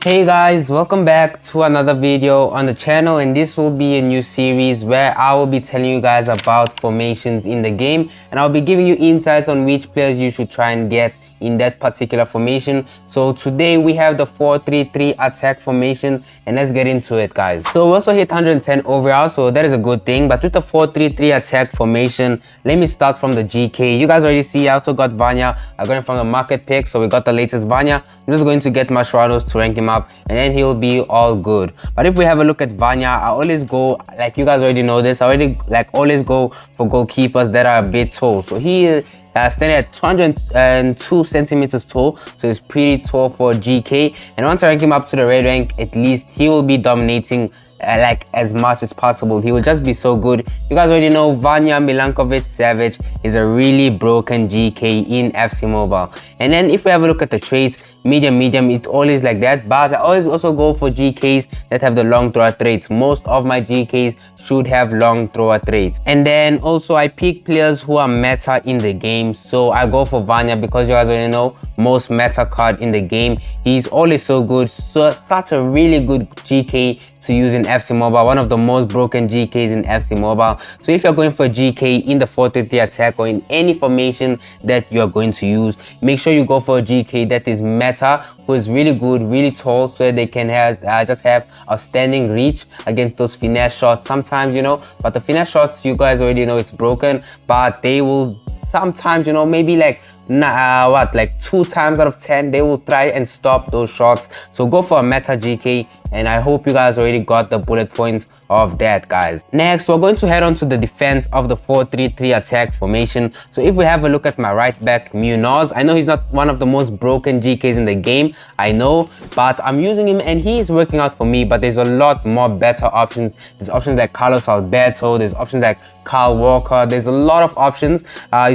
Hey guys, welcome back to another video on the channel, and this will be a new series where I will be telling you guys about formations in the game, and I'll be giving you insights on which players you should try and get in that particular formation. So today we have the 4-3-3 attack formation, and let's get into it, guys. So we also hit 110 overall, so that is a good thing. But with the 4-3-3 attack formation, let me start from the GK. You guys already see I also got Vanya. I got him from the market pick, so we got the latest Vanya. I'm just going to get Mascherano's to rank him up, and then he'll be all good. But if we have a look at Vanya, I always go, like you guys already know this, I already always go for goalkeepers that are a bit tall. So he is standing at 202 centimeters tall, so it's pretty tall for GK. And once I rank him up to the red rank, at least he will be dominating like as much as possible. He will just be so good. You guys already know Vanya Milankovic Savage is a really broken GK in FC Mobile. And then if we have a look at the traits, medium, it's always like that. But I always also go for GKs that have the long thrower traits. Most of my GKs should have long thrower traits. And then also I pick players who are meta in the game. So I go for Vanya because you guys already know most meta card in the game. He's always so good. So such a really good GK to use in FC Mobile, one of the most broken GKs in FC Mobile. So if you're going for GK in the 4-3-3 attack or in any formation that you're going to use, make sure you go for a GK that is meta, who is really good, really tall, so that they can have just have outstanding reach against those finesse shots sometimes, you know. But the finesse shots, you guys already know it's broken, but they will sometimes, you know, maybe like 2 times out of 10 they will try and stop those shots. So go for a meta GK, and I hope you guys already got the bullet points of that, guys. Next, we're going to head on to the defense of the 4-3-3 attack formation. So if we have a look at my right back, Munoz, I know he's not one of the most broken GKs in the game, I know, but I'm using him and he is working out for me. But there's a lot more better options. There's options like Carlos Alberto, there's options like Kyle Walker, there's a lot of options.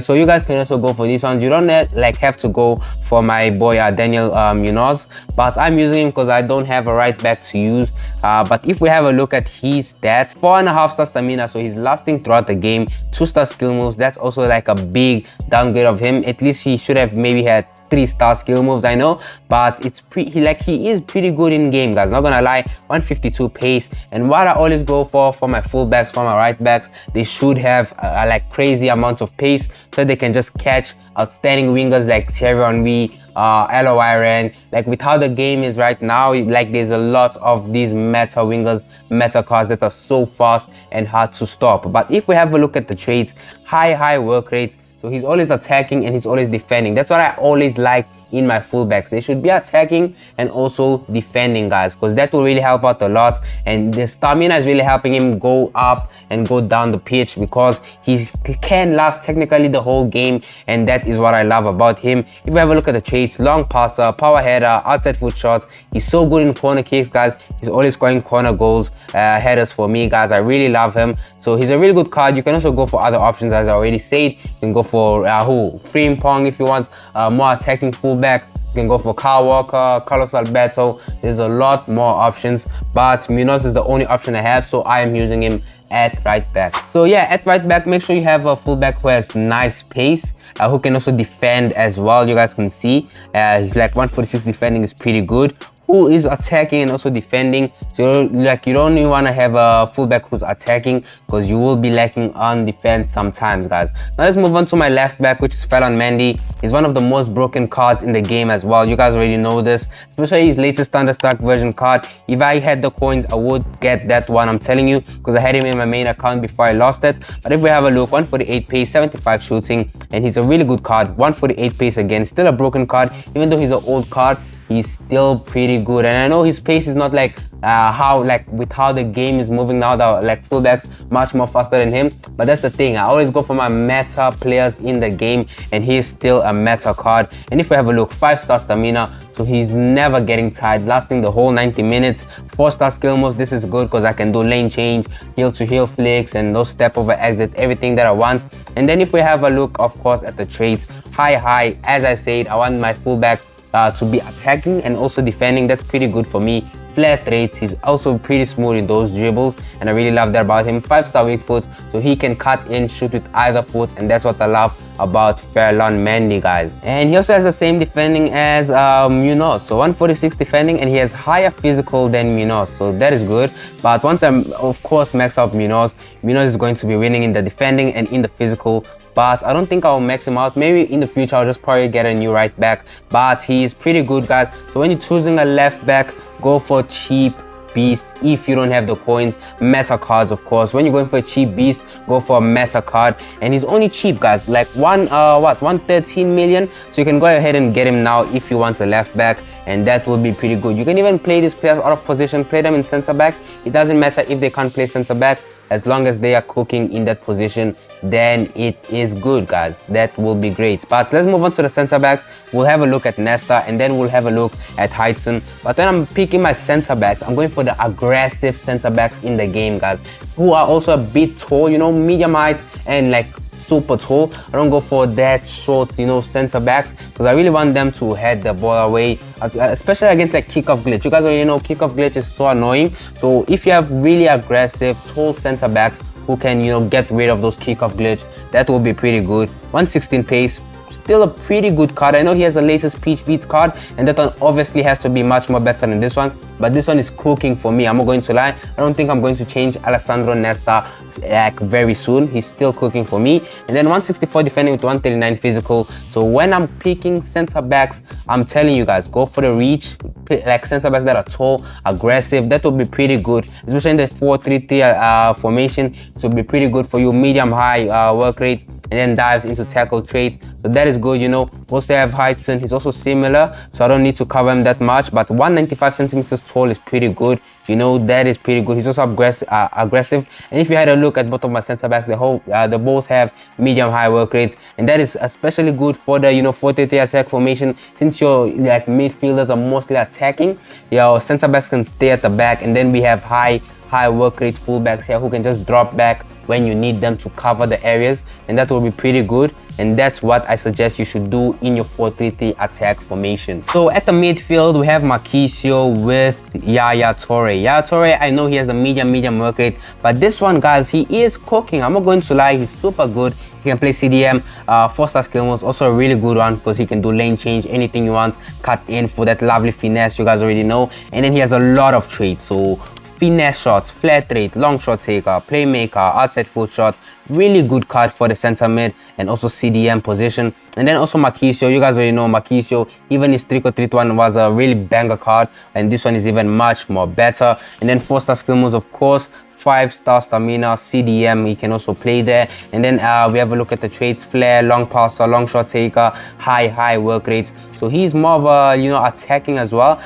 So you guys can also go for these ones. You don't have to go for my boy Daniel Munoz, but I'm using him because I don't have a right back to use. But if we have a look at his stats, 4.5 star stamina, so he's lasting throughout the game. 2 star skill moves, that's also like a big downgrade of him. At least he should have maybe had 3-star skill moves, I know, but it's he is pretty good in game, guys, not gonna lie. 152 pace. And what I always go for my fullbacks, for my right backs, they should have like crazy amounts of pace, so they can just catch outstanding wingers like Thierry Henry, LOI Ren. Like with how the game is right now, like there's a lot of these meta wingers, meta cards that are so fast and hard to stop. But if we have a look at the traits, high work rates, so he's always attacking and he's always defending. That's what I always like in my fullbacks. They should be attacking and also defending, guys, because that will really help out a lot. And the stamina is really helping him go up and go down the pitch, because he can last technically the whole game, and that is what I love about him. If we have a look at the traits, long passer, power header, outside foot shots, he's so good in corner kicks, guys. He's always scoring corner goals, headers for me, guys. I really love him. So he's a really good card. You can also go for other options, as I already said. You can go for Frimpong if you want more attacking fullback. You can go for Kyle Walker, Carlos Alberto. There's a lot more options, but Munoz is the only option I have, so I am using him at right back. So yeah, at right back, make sure you have a fullback who has nice pace, who can also defend as well. You guys can see like 146 defending is pretty good, who is attacking and also defending. So like you don't even want to have a fullback who's attacking, because you will be lacking on defense sometimes, guys. Now let's move on to my left back, which is Fallon Mendy. He's one of the most broken cards in the game as well. You guys already know this, especially his latest Thunderstruck version card. If I had the coins, I would get that one, I'm telling you, because I had him in my main account before I lost it. But if we have a look, 148 pace, 75 shooting, and he's a really good card. 148 pace again, still a broken card. Even though he's an old card, he's still pretty good. And I know his pace is not like with how the game is moving now, that like fullbacks much more faster than him. But that's the thing, I always go for my meta players in the game, and he's still a meta card. And if we have a look, 5-star stamina, so he's never getting tired, lasting the whole 90 minutes. 4-star skill moves, this is good because I can do lane change, heel to heel flicks, and those step over exit, everything that I want. And then if we have a look, of course, at the traits, high, as I said, I want my fullback to be attacking and also defending. That's pretty good for me. flat rates. He's also pretty smooth in those dribbles, and I really love that about him. 5-star weak foot, so he can cut in, shoot with either foot, and that's what I love about Ferland Mendy, guys. And he also has the same defending as Munoz, so 146 defending, and he has higher physical than Munoz, so that is good. But once I'm of course max out Munoz is going to be winning in the defending and in the physical. But I don't think I'll max him out. Maybe in the future I'll just probably get a new right back, but he is pretty good, guys. So when you're choosing a left back, go for cheap beast. If you don't have the coins, meta cards, of course. When you're going for a cheap beast, go for a meta card, and he's only cheap, guys, like 113 million. So you can go ahead and get him now if you want a left back, and that will be pretty good. You can even play these players out of position, play them in center back. It doesn't matter if they can't play center back, as long as they are cooking in that position, then it is good, guys. That will be great. But let's move on to the center backs. We'll have a look at Nesta, and then we'll have a look at Heitzen. But when I'm picking my center backs, I'm going for the aggressive center backs in the game, guys, who are also a bit tall, you know, medium height and like super tall. I don't go for that short, you know, center backs, because I really want them to head the ball away, especially against like kickoff glitch. You guys already know kickoff glitch is so annoying. So if you have really aggressive tall center backs who can, you know, get rid of those kickoff glitch, that will be pretty good. 116 pace, still a pretty good card. I know he has the latest Peach Beats card, and that one obviously has to be much more better than this one, but this one is cooking for me. I'm not going to lie, I don't think I'm going to change Alessandro Nesta like very soon. He's still cooking for me. And then 164 defending with 139 physical. So when I'm picking center backs, I'm telling you guys, go for the reach, like center backs that are tall, aggressive. That will be pretty good, especially in the 4-3-3 formation. It will be pretty good for you. Medium high work rate, and then dives into tackle traits, so that is good, you know. Also have Heitzen, he's also similar, so I don't need to cover him that much, but 195 centimeters tall is pretty good, you know. That is pretty good. He's also aggressive. And if you had a look at both of my center backs, they both have medium high work rates, and that is especially good for the, you know, 4-3-3 attack formation. Since your like midfielders are mostly attacking, your center backs can stay at the back, and then we have high work rate fullbacks here who can just drop back when you need them to cover the areas, and that will be pretty good. And that's what I suggest you should do in your 4-3-3 attack formation. So at the midfield, we have Marquisio with Yaya Toure. Yaya Toure, I know he has a medium work rate, but this one, guys, he is cooking. I'm not going to lie, he's super good. He can play CDM. 4-star skill mode, also a really good one, because he can do lane change, anything you want, cut in for that lovely finesse you guys already know. And then he has a lot of traits, so finesse shots, flat rate, long shot taker, playmaker, outside foot shot. Really good card for the center mid and also CDM position. And then also Marquisio, you guys already know Marquisio, even his 3-3-1 was a really banger card, and this one is even much more better. And then 4-star skill moves, of course, 5-star stamina, CDM, he can also play there. And then we have a look at the traits: flare, long passer, long shot taker, high work rates. So he's more of a, you know, attacking as well,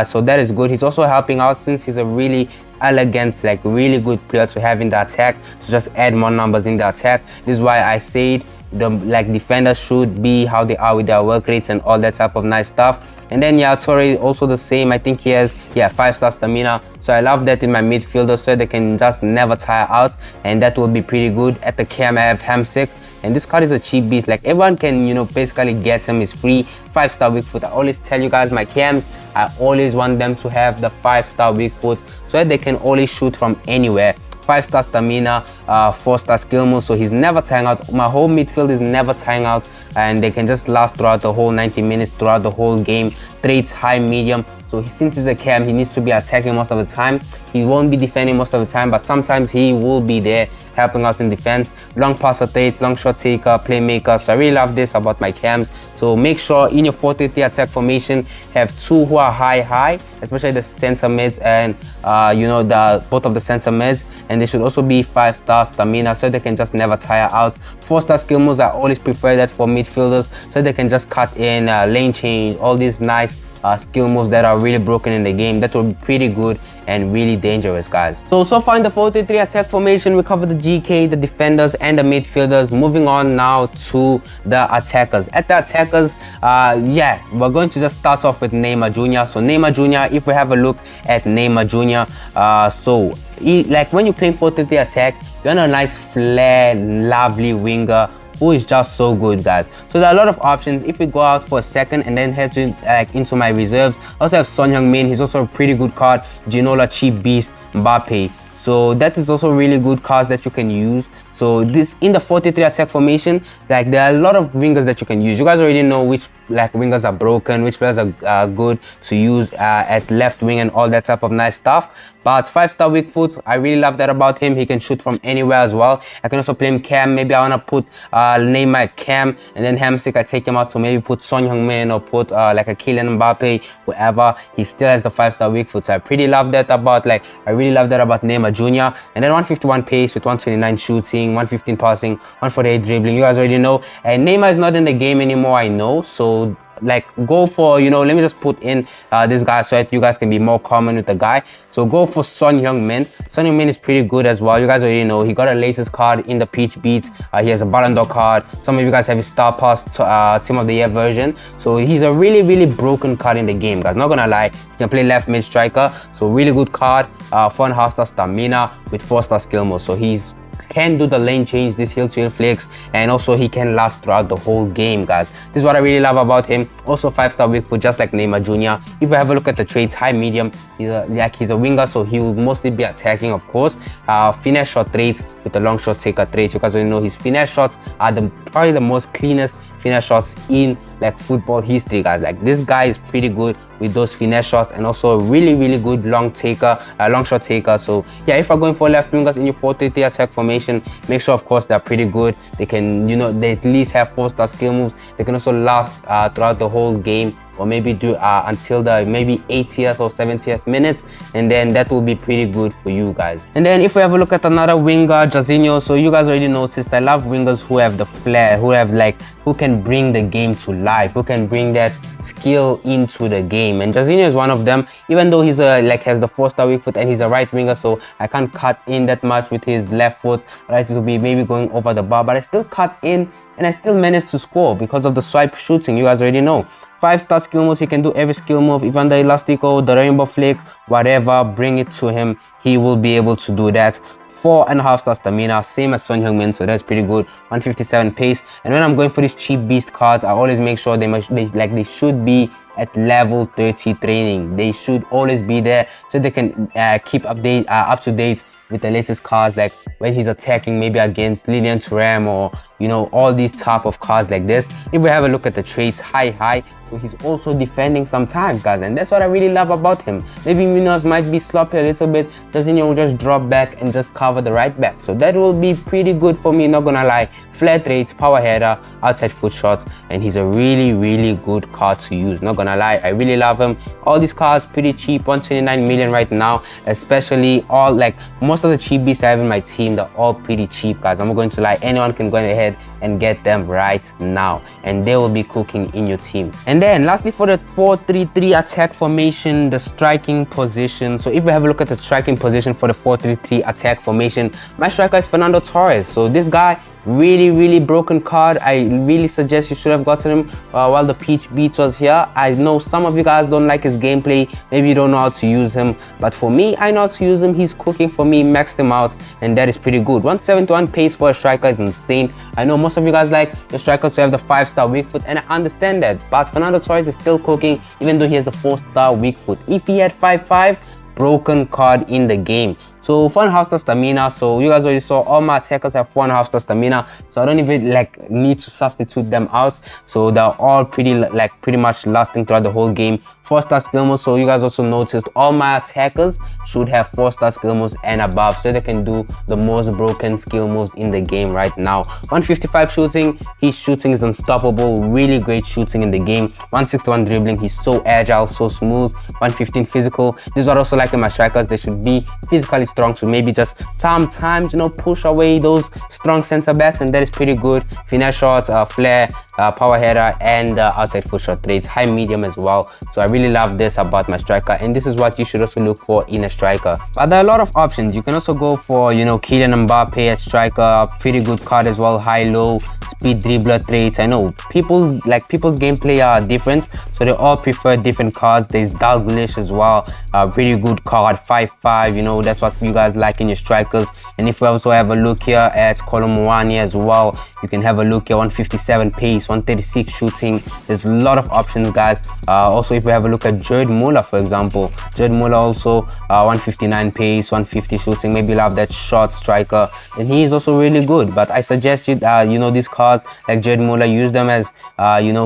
so that is good. He's also helping out since he's a really elegant, like really good player to have in the attack, so just add more numbers in the attack. This is why I said the like defenders should be how they are with their work rates and all that type of nice stuff. And then yeah, Toure also the same. I think he has 5-star stamina, so I love that in my midfielder, so they can just never tire out, and that will be pretty good. At the cam, I have Hamsik, and this card is a cheap beast. Like everyone can, you know, basically get him. Is free. 5-star weak foot. I always tell you guys, my cams, I always want them to have the 5-star weak foot, so that they can always shoot from anywhere. 5-star stamina, 4-star skill move, so he's never tiring out. My whole midfield is never tiring out, and they can just last throughout the whole 90 minutes, throughout the whole game. Traits high, medium. So since he's a cam, he needs to be attacking most of the time. He won't be defending most of the time, but sometimes he will be there helping out in defense. Long passer trait, long shot taker, playmaker. So I really love this about my cams. So make sure in your 4-3-3 attack formation have two who are high, especially the center mids and you know, both of the center mids, and they should also be 5-star stamina, so they can just never tire out. 4-star skill moves, I always prefer that for midfielders, so they can just cut in, lane change, all these nice skill moves that are really broken in the game. That will be pretty good and really dangerous, guys. So far in the 4-3-3 attack formation, we covered the GK, the defenders, and the midfielders. Moving on now to the attackers. At the attackers, yeah, we're going to just start off with Neymar Jr. So Neymar Jr., if we have a look at Neymar Jr., like when you're playing 4-3-3 attack, you want a nice flare, lovely winger who is just so good, guys. So there are a lot of options. If we go out for a second and then head to into my reserves, I also have Son Heung-min. He's also a pretty good card. Ginola, cheap beast, Mbappe. So that is also really good cards that you can use. So this in the 4-3 attack formation, like there are a lot of wingers that you can use. You guys already know which wingers are broken, which players are good to use at left wing and all that type of nice stuff. But 5-star weak foot, I really love that about him. He can shoot from anywhere as well. I can also play him cam. Maybe I want to put Neymar at cam, and then Hamsik, I take him out to maybe put Son Heung-min or put like a Kylian Mbappe, whoever. He still has the 5-star weak foot. So I pretty love that about I really love that about Neymar Jr. And then 151 pace with 129 shooting, 115 passing, 148 dribbling. You guys already know. And Neymar is not in the game anymore, I know. So go for, let me just put in this guy so that you guys can be more common with the guy. So go for Son Heung-min. Son Heung-min is pretty good as well. You guys already know he got a latest card in the Peach Beats. He has a Ballon d'Or card. Some of you guys have his Star Pass Team of the Year version. So he's a really, really broken card in the game, guys. Not gonna lie, he can play left mid striker. So really good card. 4.5-star stamina with 4-star skill mode. So he's can do the lane change, this heel to heel flicks, and also he can last throughout the whole game, guys. This is what I really love about him. Also 5-star weak foot, just like Neymar Jr. If you have a look at the traits, high medium, he's a winger, so he will mostly be attacking, of course. Finesse shot traits with the long shot taker traits. You guys already know his finesse shots are probably the most cleanest finesse shots in football history, guys. This guy is pretty good with those finesse shots, and also a really, really good long shot taker. So yeah, if you're going for left wingers in your 4-3-3 attack formation, make sure of course they're pretty good. They can, they at least have 4-star skill moves. They can also last throughout the whole game, or maybe do until the maybe 80th or 70th minutes, and then that will be pretty good for you guys. And then if we have a look at another winger, Jairzinho. So you guys already noticed I love wingers who have the flair, who can bring the game to life, who can bring that skill into the game. And Jairzinho is one of them. Even though he's has the 4-star weak foot and he's a right winger, so I can't cut in that much with his left foot. Right, it will be maybe going over the bar, but I still cut in and I still managed to score because of the swipe shooting. You guys already know. 5-star skill moves, he can do every skill move, even the elastico, the rainbow flick, whatever, bring it to him, he will be able to do that. 4.5-star stamina, same as Son Heung-min, so that's pretty good. 157 pace. And when I'm going for these cheap beast cards, I always make sure they should be at level 30 training. They should always be there so they can keep up to date with the latest cards, like when he's attacking maybe against Lilian Thuram or all these type of cards like this. If we have a look at the traits, high, so he's also defending sometimes, guys, and that's what I really love about him. Maybe Minos might be sloppy a little bit, doesn't just drop back and just cover the right back, so that will be pretty good for me, not gonna lie. Flat rates, power header, outside foot shots, and he's a really, really good card to use, not gonna lie. I really love him. All these cards pretty cheap, 129 million right now, especially all most of the cheap beasts I have in my team, they're all pretty cheap, guys. I'm not going to lie, anyone can go ahead and get them right now, and they will be cooking in your team. And then lastly, for the 4-3-3 attack formation, the striking position. So if we have a look at the striking position for the 4-3-3 attack formation, my striker is Fernando Torres. So this guy, really, really broken card. I really suggest you should have gotten him while the Peach Beats was here. I know some of you guys don't like his gameplay, maybe you don't know how to use him, but for me, I know how to use him. He's cooking for me, maxed him out, and that is pretty good. 171 pace for a striker is insane. I know most of you guys like the striker to have the 5-star weak foot, and I understand that, but Fernando Torres is still cooking even though he has the 4-star weak foot. If he had 5-5, broken card in the game. So 4.5-star stamina. So you guys already saw all my attackers have 4.5-star stamina, so I don't even need to substitute them out. So they're all pretty much lasting throughout the whole game. 4-star skill moves. So you guys also noticed all my attackers should have 4-star skill moves and above, so they can do the most broken skill moves in the game right now. 155 shooting. His shooting is unstoppable. Really great shooting in the game. 161 dribbling. He's so agile, so smooth. 115 physical. This is what I also like in my strikers. They should be physically strong, so maybe just sometimes push away those strong center backs, and that is pretty good. Finesse shots, flair, power header, and outside foot shot rates, high medium as well. So I really love this about my striker, and this is what you should also look for in a striker. But there are a lot of options. You can also go for Kylian Mbappe at striker, pretty good card as well. High low speed dribbler traits. I know people's gameplay are different, so they all prefer different cards. There's Dalglish as well, pretty good card, 5-5. That's what you guys like in your strikers. And if we also have a look here at Colomwani as well, You can have a look here. 157 pace, 136 shooting. There's a lot of options, guys. Also, if we have a look at Gerd Muller, for example, Gerd Muller also 159 pace, 150 shooting. Maybe you'll have that short striker, and he is also really good. But I suggest you these cards like Gerd Muller, use them as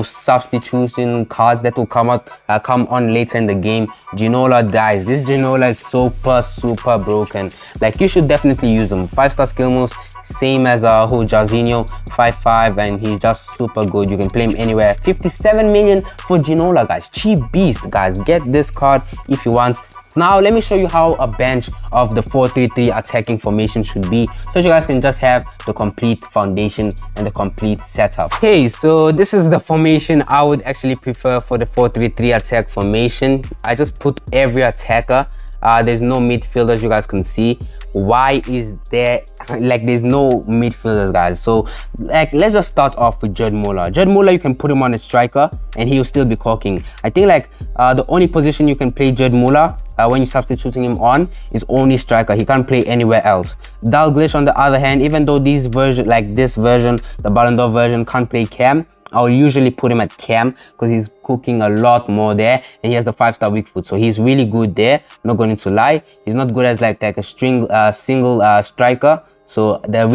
substitution cards that will come on later in the game. Ginola, guys, this Ginola is super broken. Like, you should definitely use him. 5-star skill moves, same as Jorginho, 5'5", and he's just super good. You can play him anywhere. 57 million for Ginola, guys. Cheap beast, guys. Get this card if you want. Now let me show you how a bench of the 4-3-3 attacking formation should be, so you guys can just have the complete foundation and the complete setup. Okay, so this is the formation I would actually prefer for the 4-3-3 attack formation. I just put every attacker. There's no midfielders, you guys can see. Why is there, like, there's no midfielders, guys? So, like, let's just start off with Gerd Muller. Gerd Muller, you can put him on a striker and he'll still be cooking. I think, like, the only position you can play Gerd Muller when you're substituting him on is only striker. He can't play anywhere else. Dalglish, on the other hand, even though this version, the Ballon d'Or version, can't play cam, I'll usually put him at cam because he's cooking a lot more there, and he has the 5-star weak foot, so he's really good there. I'm not going to lie, he's not good as like a single striker. So that's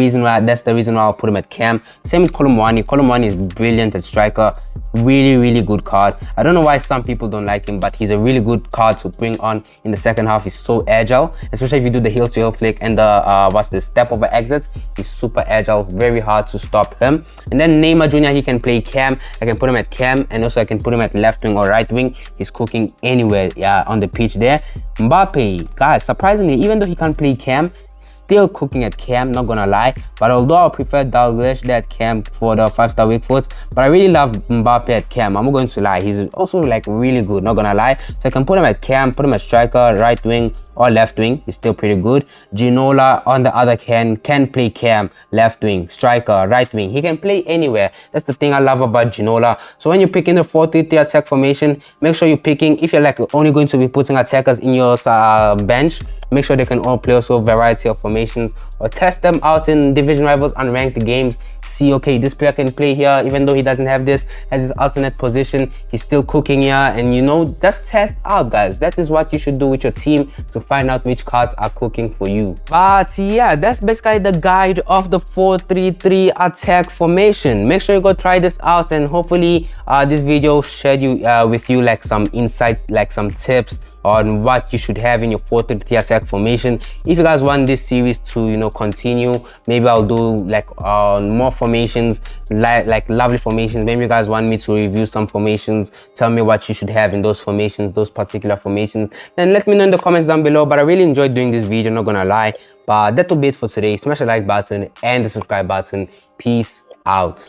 the reason why I'll put him at cam. Same with Colomwani. Colomwani is brilliant at striker. Really good card. I don't know why some people don't like him, but he's a really good card to bring on in the second half. He's so agile, especially if you do the heel to heel flick and the step over exit. He's super agile, very hard to stop him. And then Neymar Jr., he can play cam. I can put him at cam, and also I can put him at left wing or right wing. He's cooking anywhere on the pitch there. Mbappe, guys, surprisingly, even though he can't play cam, still cooking at cam, not gonna lie. But although I prefer Dalglish at cam for the 5-star weak foot, but I really love Mbappe at cam. I'm not going to lie, he's also like really good, not gonna lie. So I can put him at cam, put him at striker, right wing or left wing. He's still pretty good. Ginola, on the other hand, can play cam, left wing, striker, right wing. He can play anywhere. That's the thing I love about Ginola. So when you're picking the 4-3-3 attack formation, make sure you're picking, if you're like only going to be putting attackers in your bench, make sure they can all play also a variety of formations, or test them out in division rivals and ranked games. See, okay, this player can play here, even though he doesn't have this as his alternate position, he's still cooking here. And just test out, guys. That is what you should do with your team to find out which cards are cooking for you. But yeah, that's basically the guide of the 4-3-3 attack formation. Make sure you go try this out, and hopefully this video shared with you like some insight, like some tips on what you should have in your 4-3-3 attack formation. If you guys want this series to continue, maybe I'll do like more formations, like lovely formations. Maybe you guys want me to review some formations, tell me what you should have in those formations, those particular formations, then let me know in the comments down below. But I really enjoyed doing this video, not gonna lie. But that will be it for today. Smash the like button and the subscribe button. Peace out.